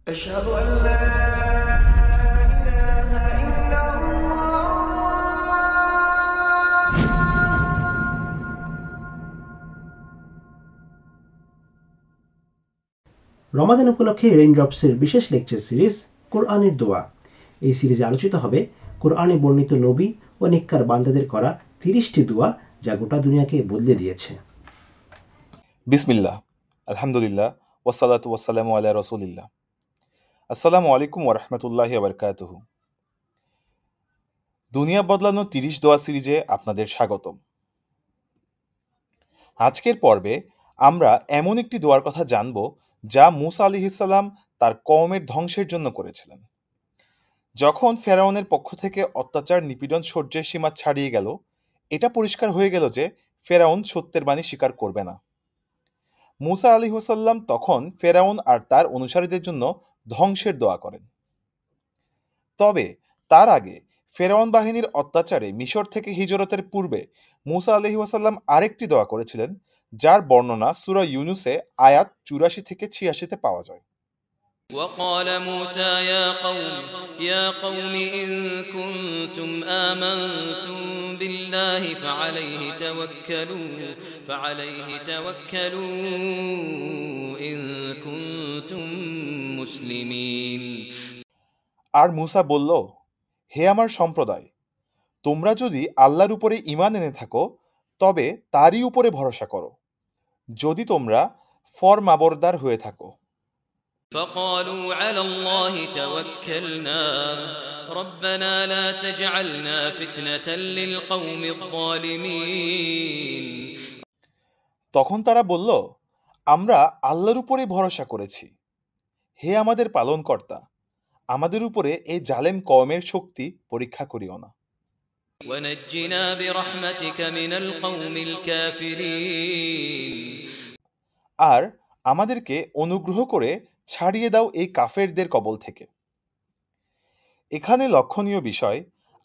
أشهد أن لا إله إلا الله। রমাদান উপলক্ষে রেইনড্রপসের বিশেষ lecture series কোরআনের দোয়া। এই সিরিজে আলোচিত হবে কোরআনে বর্ণিত নবী ও নেককার বান্দাদের করা 30টি দোয়া যা গোটা দুনিয়াকে বদলে দিয়েছে। বিসমিল্লাহ, আলহামদুলিল্লাহ, ওয়াসালাতু ওয়াসালামু আলা রসুলিল্লাহ। আসসালামু আলাইকুম ওরহমতুল্লাহি ওবরকাতুহু। দুনিয়া বদলানো 30 দোয়া সিরিজে আপনাদের স্বাগতম। আজকের পর্বে আমরা এমন একটি দোয়ার কথা জানব যা মূসা আলাইহিসসালাম তার কওমের ধ্বংসের জন্য করেছিলেন। যখন ফেরাউনের পক্ষ থেকে অত্যাচার নিপীড়ন সহ্যের সীমা ছাড়িয়ে গেল, এটা পরিষ্কার হয়ে গেল যে ফেরাউন সত্যের বাণী স্বীকার করবে না। মূসা আলাইহিসসালাম তখন ফেরাউন আর তার অনুসারীদের জন্য ধ্বংসের দোয়া করেন। তবে তার আগে ফেরাউন বাহিনীর অত্যাচারে মিশর থেকে হিজরতের পূর্বে মূসা আলাইহিসসালাম আরেকটি দোয়া করেছিলেন, যার বর্ণনা সূরা ইউনুসে আয়াত 84 থেকে 86-তে পাওয়া যায়। وقال موسى يا قوم إن كنتم آمنتم بالله فعليه توكلوا إن كنتم مسلمين। আর মূসা বলল, হে আমার সম্প্রদায়, তোমরা যদি আল্লাহর উপরে ঈমান এনে থাকো তবে তারই উপরে ভরসা করো, যদি তোমরা ফরমাবরদার হয়ে থাকো। فقالوا على الله توكلنا ربنا لا تجعلنا فتنة للقوم الظالمين। তখন তারা বলল, আমরা আল্লাহর উপরে ভরসা করেছি, হে আমাদের পালনকর্তা, আমাদের উপরে এই জালেম কওমের শক্তি পরীক্ষা করিও না। ونجنا برحمتك من القوم الكافرين। আর আমাদেরকে অনুগ্রহ করে ছাড়িয়ে দাও এই কাফেরদের কবল থেকে। এখানে লক্ষণীয় বিষয়,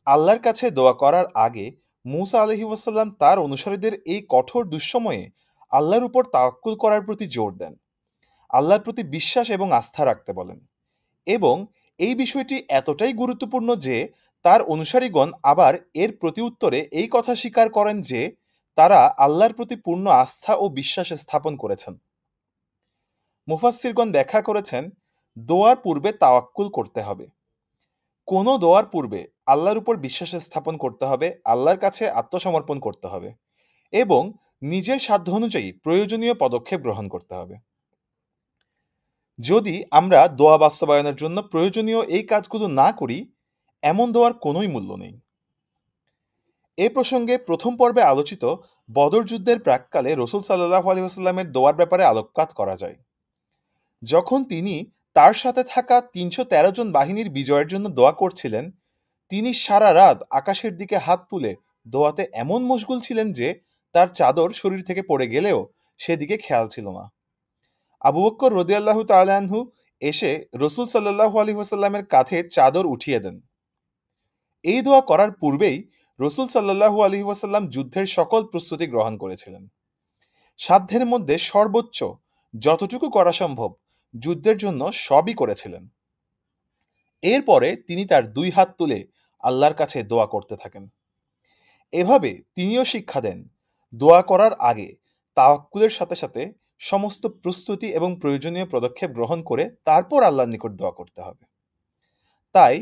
আল্লাহর কাছে দোয়া করার আগে মূসা আলাইহিসসালাম তার অনুসারীদের এই কঠোর দুঃসময়ে আল্লাহর উপর তাওয়াক্কুল করার প্রতি জোর দেন, আল্লাহর প্রতি বিশ্বাস এবং আস্থা রাখতে বলেন। এবং এই বিষয়টি এতটাই গুরুত্বপূর্ণ যে তার অনুসারীগণ আবার এর প্রতি উত্তরে এই কথা স্বীকার করেন যে তারা আল্লাহর প্রতি পূর্ণ আস্থা ও বিশ্বাস স্থাপন করেছেন। মুফাসসিরগণ ব্যাখ্যা করেছেন, দোয়ার পূর্বে তাওয়াক্কুল করতে হবে। কোনো দোয়ার পূর্বে আল্লাহর উপর বিশ্বাস স্থাপন করতে হবে, আল্লাহর কাছে আত্মসমর্পণ করতে হবে এবং নিজের সাধ্য অনুযায়ী প্রয়োজনীয় পদক্ষেপ গ্রহণ করতে হবে। যদি আমরা দোয়া বাস্তবায়নের জন্য প্রয়োজনীয় এই কাজগুলো না করি, এমন দোয়ার কোনোই মূল্য নেই। এ প্রসঙ্গে প্রথম পর্বে আলোচিত বদর যুদ্ধের প্রাক্কালে রাসূল সাল্লাল্লাহু আলাইহি ওয়াসাল্লামের দোয়ার ব্যাপারে আলোকপাত করা যায়। যখন তিনি তার সাথে থাকা ৩১৩ জন বাহিনীর বিজয়ের জন্য দোয়া করছিলেন, তিনি সারা রাত আকাশের দিকে হাত তুলে দোয়াতে এমন মশগুল ছিলেন যে তার চাদর শরীর থেকে পড়ে গেলেও সেদিকে খেয়াল ছিল না। আবু বকর রাদিয়াল্লাহু তাআলা আনহু এসে রাসূল সাল্লাল্লাহু আলাইহি ওয়াসাল্লামের কাঁধে চাদর উঠিয়ে দেন। এই দোয়া করার পূর্বেই রাসূল সাল্লাল্লাহু আলাইহি ওয়াসাল্লাম যুদ্ধের সকল প্রস্তুতি গ্রহণ করেছিলেন। সাধ্যের মধ্যে সর্বোচ্চ যতটুকু করা সম্ভব যুদ্ধের জন্য সবই করেছিলেন। এরপরে তিনি তার 2 হাত তুলে আল্লাহর কাছে দোয়া করতে থাকেন। এভাবে তিনিও শিক্ষা দেন, দোয়া করার আগে তাওয়াক্কুলের সাথে সাথে সমস্ত প্রস্তুতি এবং প্রয়োজনীয় পদক্ষেপ গ্রহণ করে তারপর আল্লাহর নিকট দোয়া করতে হবে। তাই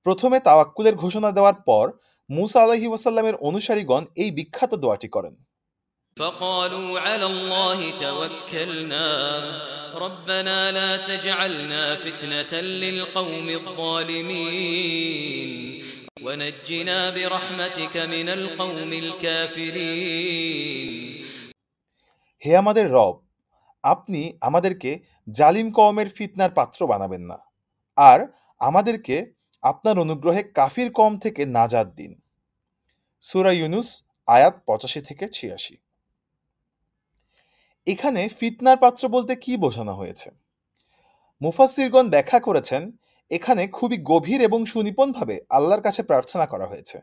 প্রথমে তাওয়াক্কুলের ঘোষণা দেওয়ার পর মূসা আলাইহিস সালামের অনুসারীগণ এই বিখ্যাত দোয়াটি করেন। فقالوا على الله توكلنا ربنا لا تجعلنا فتنة للقوم الظالمين ونجنا برحمتك من القوم الكافرين। হে আমাদের রব, আপনি আমাদেরকে জালিম কওমের ফিতনার পাত্র বানাবেন না, আর আমাদেরকে আপনার অনুগ্রহে কাফির কওম থেকে নাজাত দিন। সূরা ইউনুস আয়াত 85 থেকে 86। এখানে ফিতনার পাত্র বলতে কি বোঝানো হয়েছে? মুফাসসিরগণ ব্যাখ্যা করেছেন, এখানে খুবই গভীর এবং সুনিপুণভাবে আল্লাহর কাছে প্রার্থনা করা হয়েছে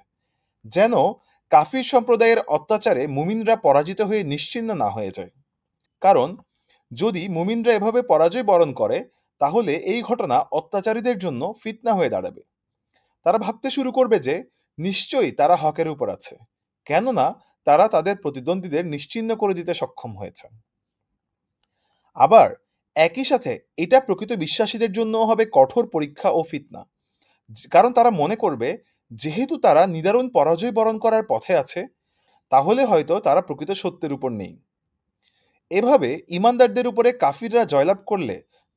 যেন কাফির সম্প্রদায়ের অত্যাচারে মুমিনরা পরাজিত হয়ে নিশ্চিহ্ন না হয়ে যায়। কারণ যদি মুমিনরা এভাবে পরাজয় বরণ করে তাহলে এই ঘটনা অত্যাচারীদের জন্য ফিতনা হয়ে দাঁড়াবে। তারা ভাবতে শুরু করবে যে নিশ্চয়ই তারা হকের উপর আছে, কেননা তারা তাদের প্রতিদ্বন্দ্বীদের নিশ্চিহ্ন করে দিতে সক্ষম হয়েছে। আবার একই সাথে এটা প্রকৃত বিশ্বাসীদের জন্য হবে কঠোর পরীক্ষা ও ফিতনা, কারণ তারা মনে করবে যেহেতু তারা নিদারুণ পরাজয় বরণ করার পথে আছে, তাহলে হয়তো তারা প্রকৃত সত্যের উপর নেই। এভাবে ইমানদারদের উপরে কাফিররা জয়লাভ করলে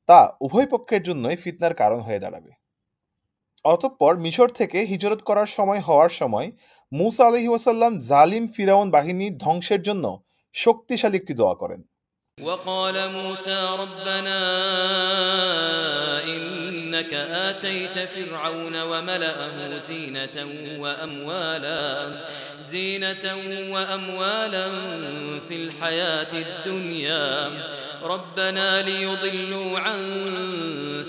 তা উভয় পক্ষের জন্যই ফিতনার কারণ হয়ে দাঁড়াবে। অতঃপর মিশর থেকে হিজরত করার সময় হওয়ার সময় মূসা আলাইহিস সালাম জালিম ফিরাউন বাহিনী ধ্বংসের জন্য শক্তিশালী একটি দোয়া করেন। وقال موسى ربنا إنك آتيت فرعون وملأه زينة وأموالا في الحياة الدنيا ربنا ليضلوا عن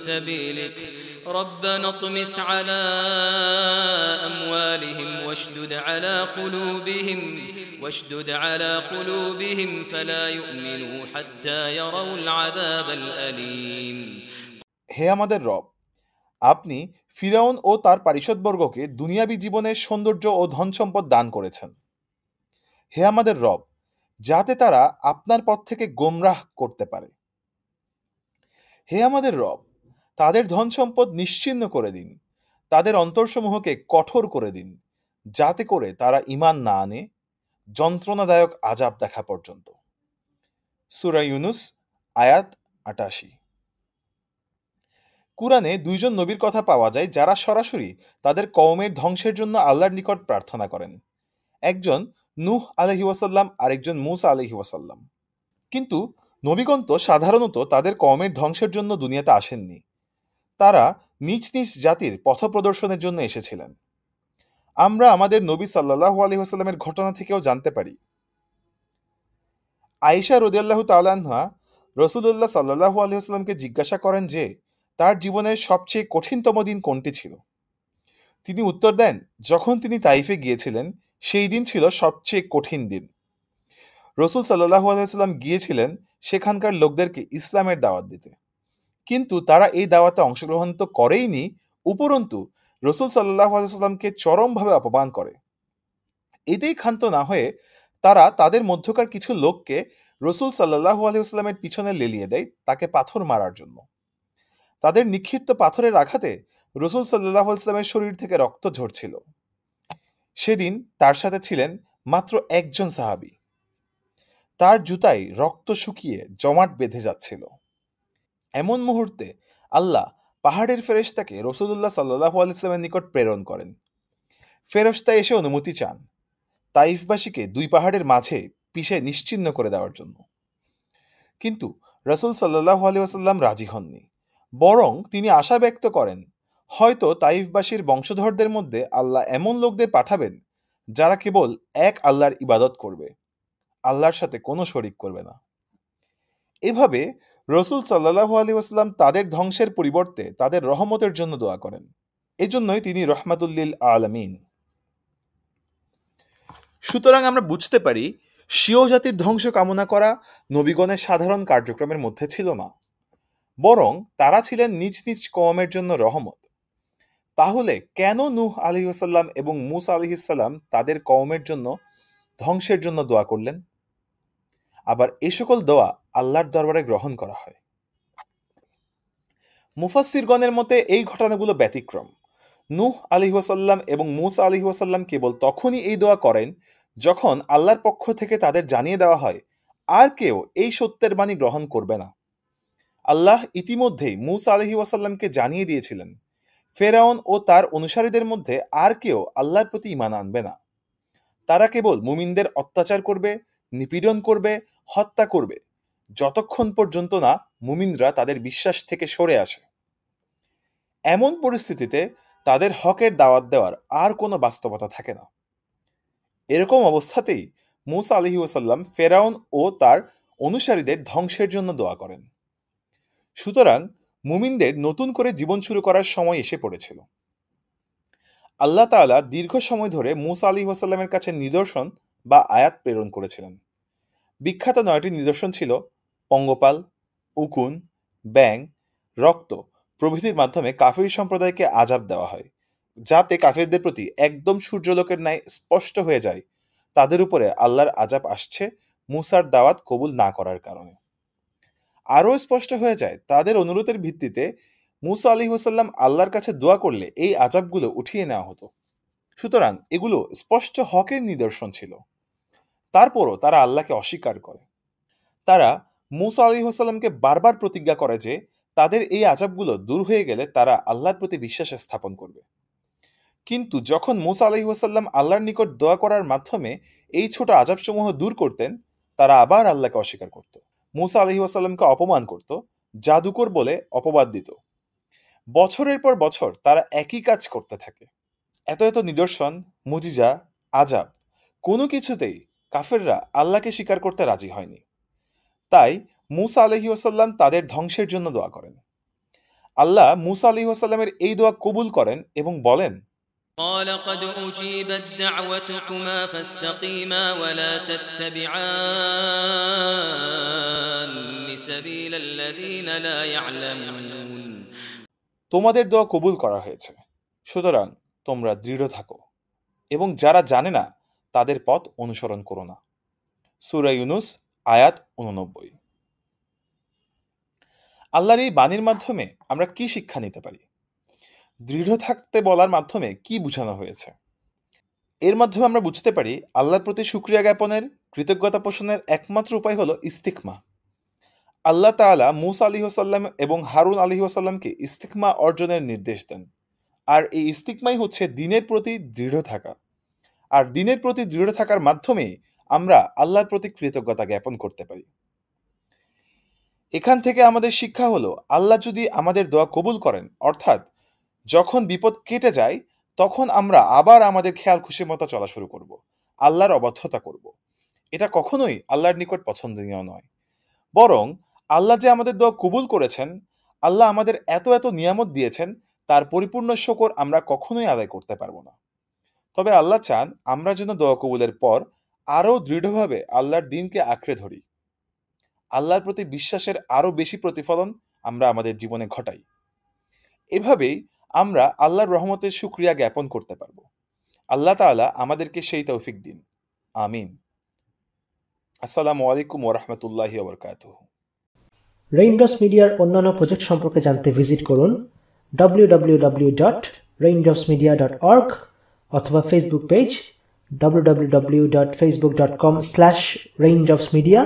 سبيلك ربنا اطمس على أموالهم واشدد على قلوبهم فلا يؤمنوا حتى يروا العذاب الأليم। হে আমাদের রব, আপনি ফিরাউন ও তার পারিষদবর্গকে দুনিয়াবী জীবনের সৌন্দর্য ও ধন সম্পদ দান করেছেন। হে আমাদের রব, যাতে তারা আপনার পথ থেকে গোমরাহ করতে পারে। হে আমাদের রব, তাদের ধন সম্পদ নিশ্চিহ্ন করে দিন, তাদের অন্তরসমূহকে কঠোর করে দিন, যাতে করে তারা ঈমান না আনে যন্ত্রণাদায়ক আযাব দেখা পর্যন্ত। সূরা ইউনুস আয়াত ৮৮। কুরআনে দুইজন নবীর কথা পাওয়া যায় যারা সরাসরি তাদের কওমের ধ্বংসের জন্য আল্লাহর নিকট প্রার্থনা করেন। একজন নূহ আলাইহিস সালাম, আরেকজন মূসা আলাইহিস সালাম। কিন্তু নবীগণ তো সাধারণত তাদের কওমের ধ্বংসের জন্য দুনিয়াতে আসেননি, তারা নিজ নিজ জাতির পথপ্রদর্শনের জন্য এসেছিলেন। আমরা আমাদের নবী সাল্লাল্লাহু আলাইহি ওয়াসাল্লামের ঘটনা থেকেও জানতে পারি। আয়েশা রাদিয়াল্লাহু তাআলা আনহা রাসূলুল্লাহ সাল্লাল্লাহু আলাইহি ওয়াসাল্লামকে জিজ্ঞাসা করেন যে তার জীবনের সবচেয়ে কঠিনতম দিন কোনটি ছিল। তিনি উত্তর দেন, যখন তিনি তাইফে গিয়েছিলেন সেই দিন ছিল সবচেয়ে কঠিন দিন। রাসূল সাল্লাল্লাহু আলাইহি ওয়াসাল্লাম গিয়েছিলেন সেখানকার লোকদেরকে ইসলামের দাওয়াত দিতে, কিন্তু তারা এই দাওয়াতে অংশগ্রহণ তো করেইনি, উপরন্তু রাসূল সাল্লাল্লাহু আলাইহি ওয়াসাল্লামকে চরমভাবে অপমান করে। এতেই ক্ষান্ত না হয়ে তারা তাদের মধ্যকার কিছু লোককে রাসূল সাল্লাল্লাহু আলাইহি ওয়াসাল্লামের পিছনে লেলিয়ে দেয় তাকে পাথর মারার জন্য। তাদের নিক্ষিপ্ত পাথরের আঘাতে রাসূল সাল্লাল্লাহু আলাইহি ওয়াসাল্লামের শরীর থেকে রক্ত ঝরছিল। সেদিন তার সাথে ছিলেন মাত্র একজন সাহাবী। তার জুতায় রক্ত শুকিয়ে জমাট বেঁধে যাচ্ছিল। এমন মুহূর্তে আল্লাহ পাহাড়ের ফেরেশতাকে রাসূলুল্লাহ সাল্লাল্লাহু আলাইহি ওয়াসাল্লামের নিকট প্রেরণ করেন। ফেরেশতা এসে অনুমতি চান তাইফবাসীকে দুই পাহাড়ের মাঝে পিষে নিশ্চিহ্ন করে দেওয়ার জন্য। কিন্তু রাসূল সাল্লাল্লাহু আলাইহি ওয়াসাল্লাম রাজি হননি, বরং তিনি আশা ব্যক্ত করেন হয়তো তাইফবাসীর বংশধরদের মধ্যে আল্লাহ এমন লোকদের পাঠাবেন যারা কেবল এক আল্লাহর ইবাদত করবে, আল্লাহর সাথে কোনো শরিক করবে না। এভাবে রাসূল সাল্লাল্লাহু আলাইহি ওয়াসাল্লাম তাদের ধ্বংসের পরিবর্তে তাদের রহমতের জন্য দোয়া করেন। এজন্যই তিনি রহমাতুল লিল আলামিন। সুতরাং আমরা বুঝতে পারি স্বীয় জাতির ধ্বংস কামনা করা নবীগণের সাধারণ কার্যক্রমের মধ্যে ছিল না, বরং তারা ছিলেন নিজ নিজ কওমের জন্য রহমত। তাহলে কেন নূহ আলাইহিস সালাম এবং মূসা আলাইহিস সালাম তাদের কওমের জন্য ধ্বংসের জন্য দোয়া করলেন? আবার এই সকল দোয়া আল্লাহর দরবারে গ্রহণ করা হয়। মুফাসসিরগণের মতে এই ঘটনাগুলো ব্যতিক্রম। নূহ আলাইহিস সালাম এবং মূসা আলাইহিস সালাম কেবল তখনই এই দোয়া করেন যখন আল্লাহর পক্ষ থেকে তাদের জানিয়ে দেওয়া হয় আর কেউ এই সত্যের বাণী গ্রহণ করবে না। আল্লাহ ইতিমধ্যেই মূসা আলাইহিস সালামকে জানিয়ে দিয়েছিলেন ফেরাউন ও তার অনুসারীদের মধ্যে আর কেউ আল্লাহর প্রতি ঈমান আনবে না। তারা কেবল মুমিনদের অত্যাচার করবে, নিপীড়ন করবে, হত্যা করবে, যতক্ষণ পর্যন্ত না মুমিনরা তাদের বিশ্বাস থেকে সরে আসে। এমন পরিস্থিতিতে তাদের হকের দাওয়াত দেওয়ার আর কোনো বাস্তবতা থাকে না। এরকম অবস্থাতেই মূসা আলাইহিস সালাম ফেরাউন ও তার অনুসারীদের ধ্বংসের জন্য দোয়া করেন। সুতরাং মুমিনদের নতুন করে জীবন শুরু করার সময় এসে পড়েছিল। আল্লাহ তাআলা দীর্ঘ সময় ধরে মূসা আলাইহিস সালামের কাছে নিদর্শন বা আয়াত প্রেরণ করেছিলেন। বিখ্যাত ৯টি নিদর্শন ছিল পঙ্গপাল, উকুন, ব্যাঙ, রক্ত প্রভৃতির মাধ্যমে কাফির সম্প্রদায়কে আযাব দেওয়া হয়, যাতে কাফিরদের প্রতি একদম সূর্যালোকের ন্যায় স্পষ্ট হয়ে যায় তাদের উপরে আল্লাহর আযাব আসছে মুসার দাওয়াত কবুল না করার কারণে। আরও স্পষ্ট হয়ে যায় তাদের অনুরোধের ভিত্তিতে মুসা আলাইহিসসালাম আল্লাহর কাছে দোয়া করলে এই আযাবগুলো উঠিয়ে নেওয়া হতো। সুতরাং এগুলো স্পষ্ট হকের নিদর্শন ছিল। তারপরও তারা আল্লাহকে অস্বীকার করে। তারা মুসা আলাইহিসসালামকে বারবার প্রতিজ্ঞা করে যে তাদের এই আযাবগুলো দূর হয়ে গেলে তারা আল্লাহর প্রতি বিশ্বাস স্থাপন করবে। কিন্তু যখন মুসা আলাইহিসসালাম আল্লাহর নিকট দোয়া করার মাধ্যমে এই ছোট আযাবসমূহ দূর করতেন, তারা আবার আল্লাহকে অস্বীকার করত। মুসা আলাইহিসসালামকে অপমান করত, জাদুকর বলে অপবাদ দিত। বছরের পর বছর তারা একই কাজ করতে থাকে। এত এত নিদর্শন, মুজিজা, আযাব কোনো কিছুতেই কাফেররা আল্লাহকে স্বীকার করতে রাজি হয়নি। তাই মুসা আলাইহিসসালাম তাদের ধ্বংসের জন্য দোয়া করেন। আল্লাহ মুসা আলাইহিসসালামের এই দোয়া কবুল করেন এবং বলেন, قال قد أجيبت دعوتكما فاستقيما ولا تتبعان سبيل الذين لا يعلمون। তোমাদের দোয়া কবুল করা হয়েছে, সুতরাং তোমরা দৃঢ় থাকো এবং যারা জানে না তাদের পথ অনুসরণ করো না। সূরা ইউনুস আয়াত 89। আল্লাহর এই বাণীর মাধ্যমে আমরা কি শিক্ষা নিতে পারি? দৃঢ় থাকতে বলার মাধ্যমে কি বোঝানো হয়েছে? এর মাধ্যমে আমরা বুঝতে পারি আল্লাহর প্রতি শুকরিয়া জ্ঞাপনের, কৃতজ্ঞতা পোষণের একমাত্র উপায় হলো ইস্তিকমা। আল্লাহ তাআলা মুসা আলাইহিসসালাম এবং হারুন আলাইহিসসালামকে ইস্তিকমা অর্জনের নির্দেশ দেন। আর এই ইস্তিকমাই হচ্ছে দ্বীনের প্রতি দৃঢ় থাকা। আর দ্বীনের প্রতি দৃঢ় থাকার মাধ্যমে আমরা আল্লাহর প্রতি কৃতজ্ঞতা জ্ঞাপন করতে পারি। এখান থেকে আমাদের শিক্ষা হলো, আল্লাহ যদি আমাদের দোয়া কবুল করেন, অর্থাৎ যখন বিপদ কেটে যায় তখন আমরা আবার আমাদের খেয়াল খুশি মতো চলা শুরু করব, আল্লাহর অবাধ্যতা করব। এটা কখনোই আল্লাহর নিকট পছন্দনীয় নয়। বরং আল্লাহ যে আমাদের দোয়া কবুল করেছেন, আল্লাহ আমাদের এত এত নিয়ামত দিয়েছেন, তার পরিপূর্ণ শুকর আমরা কখনোই আদায় করতে পারবো না। তবে আল্লাহ চান আমরা যেন দোয়া কবুলের পর আরও দৃঢ়ভাবে আল্লাহর দ্বীনকে আঁকড়ে ধরি। আল্লাহর প্রতি বিশ্বাসের আরও বেশি প্রতিফলন আমরা আমাদের জীবনে ঘটাই। এভাবেই আমরা আল্লাহর রহমতের শুকরিয়া জ্ঞাপন করতে পারব। আল্লাহ তাআলা আমাদেরকে সেই তৌফিক দিন। আমিন। আসসালামু আলাইকুম ওয়া রাহমাতুল্লাহি ওয়া বারাকাতুহু। রেইনড্রপস মিডিয়ার অন্যান্য প্রজেক্ট সম্পর্কে জানতে ভিজিট করুন www.raindropsmedia.org অথবা ফেসবুক পেজ www.facebook.com/raindropsmedia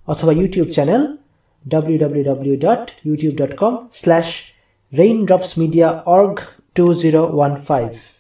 অথবা ইউটিউব চ্যানেল www.youtube.com/raindropsmediaorg2015